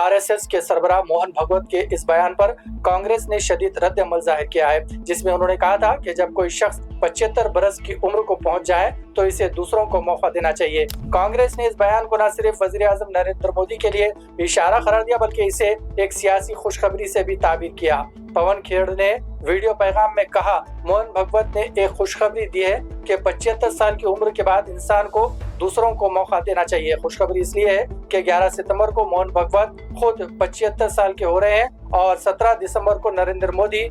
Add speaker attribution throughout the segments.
Speaker 1: RSS के सरबराह मोहन भागवत के इस बयान पर कांग्रेस ने शदीद रद्द अमल जाहिर किया है, जिसमें उन्होंने कहा था कि जब कोई शख्स 75 बरस की उम्र को पहुंच जाए तो इसे दूसरों को मौका देना चाहिए। कांग्रेस ने इस बयान को न सिर्फ वजीर आजम नरेंद्र मोदी के लिए इशारा करार दिया, बल्कि इसे एक सियासी खुशखबरी से भी ताबीर किया। पवन खेड़ ने वीडियो पैगाम में कहा, मोहन भागवत ने एक खुशखबरी दी है कि 75 साल की उम्र के बाद इंसान को दूसरों को मौका देना चाहिए। खुशखबरी इसलिए है कि 11 सितंबर को मोहन भागवत खुद 75 साल के हो रहे हैं और 17 दिसंबर को नरेंद्र मोदी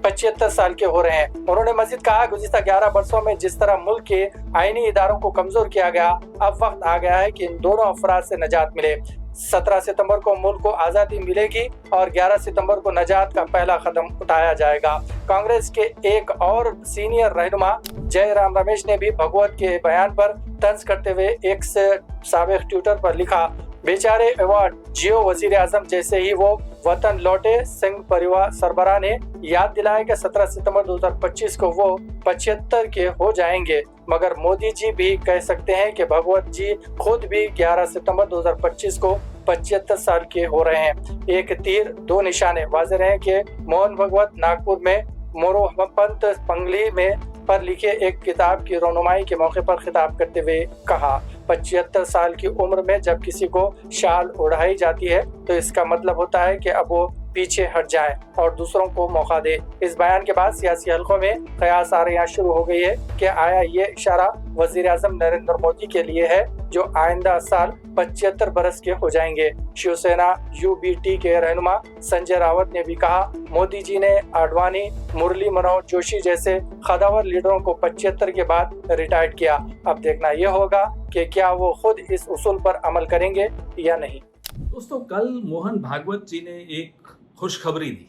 Speaker 1: 75 साल के हो रहे हैं। उन्होंने मजीद कहा, गुज़िश्ता 11 वर्षों में जिस तरह मुल्क के आईनी इदारों को कमजोर किया गया, अब वक्त आ गया है कि इन दोनों अफराद से निजात मिले। 17 सितंबर को मुल्क को आज़ादी मिलेगी और 11 सितंबर को निजात का पहला कदम उठाया जाएगा। कांग्रेस के एक और सीनियर रहनुमा जयराम रमेश ने भी भागवत के बयान पर तंज करते हुए एक से साबिक ट्विटर पर लिखा, बेचारे अवार्ड जियो वजीर आजम जैसे ही वो वतन लौटे। संघ परिवार सरबराह ने याद दिलाया कि 17 सितंबर 2025 को वो 75 के हो जाएंगे, मगर मोदी जी भी कह सकते हैं कि भागवत जी खुद भी 11 सितंबर 2025 को 75 साल के हो रहे हैं। एक तीर दो निशाने। वाज़ेह रहे कि मोहन भागवत नागपुर में मोरोपंत पंगली में पर लिखे एक किताब की रोनुमाई के मौके पर खिताब करते हुए कहा, 75 साल की उम्र में जब किसी को शाल उड़ाई जाती है तो इसका मतलब होता है कि अब वो पीछे हट जाए और दूसरों को मौका दे। इस बयान के बाद सियासी हलकों में कयास आ रही शुरू हो गई है कि आया ये इशारा वजीर आजम नरेंद्र मोदी के लिए है, जो आइंदा साल 75 बरस के हो जाएंगे। शिवसेना यूबीटी के रहनुमा संजय रावत ने भी कहा, मोदी जी ने आडवाणी, मुरली मनोहर जोशी जैसे कदावर लीडरों को 75 के बाद रिटायर्ड किया। अब देखना यह होगा कि क्या वो खुद इस उसूल पर अमल करेंगे या नहीं।
Speaker 2: दोस्तों, कल मोहन भागवत जी ने एक खुशखबरी दी।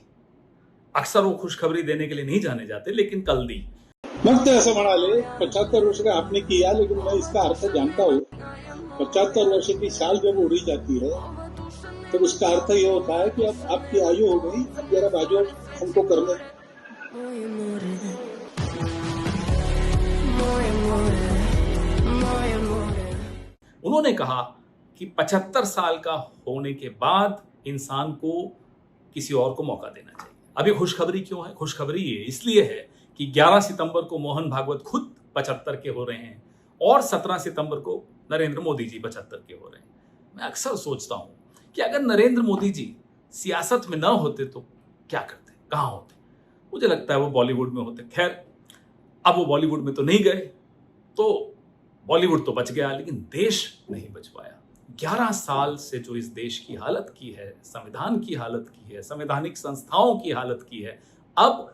Speaker 2: अक्सर वो खुशखबरी देने के लिए नहीं जाने जाते, लेकिन कल दी।
Speaker 3: मग ते असं म्हणाले, 75 वर्ष का आपने किया, लेकिन मैं इसका अर्थ जानता हूँ। 75 वर्ष की साल जब उड़ी जाती है तो उसका अर्थ ये होता है कि अब आपकी आयु हो गई, अब जरा बाजू हमको करने।
Speaker 2: उन्होंने कहा कि 75 साल का होने के बाद इंसान को किसी और को मौका देना चाहिए। अभी खुशखबरी क्यों है? खुशखबरी ये इसलिए है कि 11 सितंबर को मोहन भागवत खुद 75 के हो रहे हैं और 17 सितंबर को नरेंद्र मोदी जी 75 के हो रहे हैं। मैं अक्सर सोचता हूं कि अगर नरेंद्र मोदी जी सियासत में ना होते तो क्या करते, कहां होते? मुझे लगता है वो बॉलीवुड में होते। खैर, अब वो बॉलीवुड में तो नहीं गए, तो बॉलीवुड तो बच गया, लेकिन देश नहीं बच पाया। 11 साल से जो इस देश की हालत की है, संविधान की हालत की है, संवैधानिक संस्थाओं की हालत की है, अब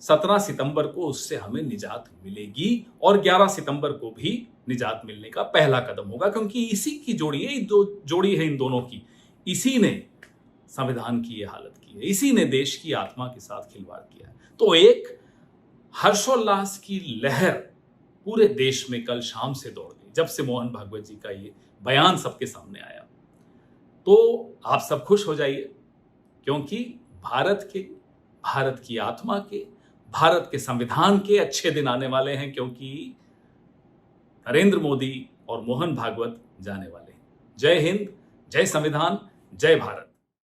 Speaker 2: 17 सितंबर को उससे हमें निजात मिलेगी और 11 सितंबर को भी निजात मिलने का पहला कदम होगा, क्योंकि इसी की जोड़ी है, जोड़ी है इन दोनों की। इसी ने संविधान की ये हालत की है, इसी ने देश की आत्मा के साथ खिलवाड़ किया है। तो एक हर्षोल्लास की लहर पूरे देश में कल शाम से दौड़ गई जब से मोहन भागवत जी का ये बयान सबके सामने आया। तो आप सब खुश हो जाइए, क्योंकि भारत की आत्मा के, भारत के संविधान के अच्छे दिन आने वाले हैं, क्योंकि नरेंद्र मोदी और मोहन भागवत जाने वाले हैं। जय हिंद, जय संविधान, जय भारत।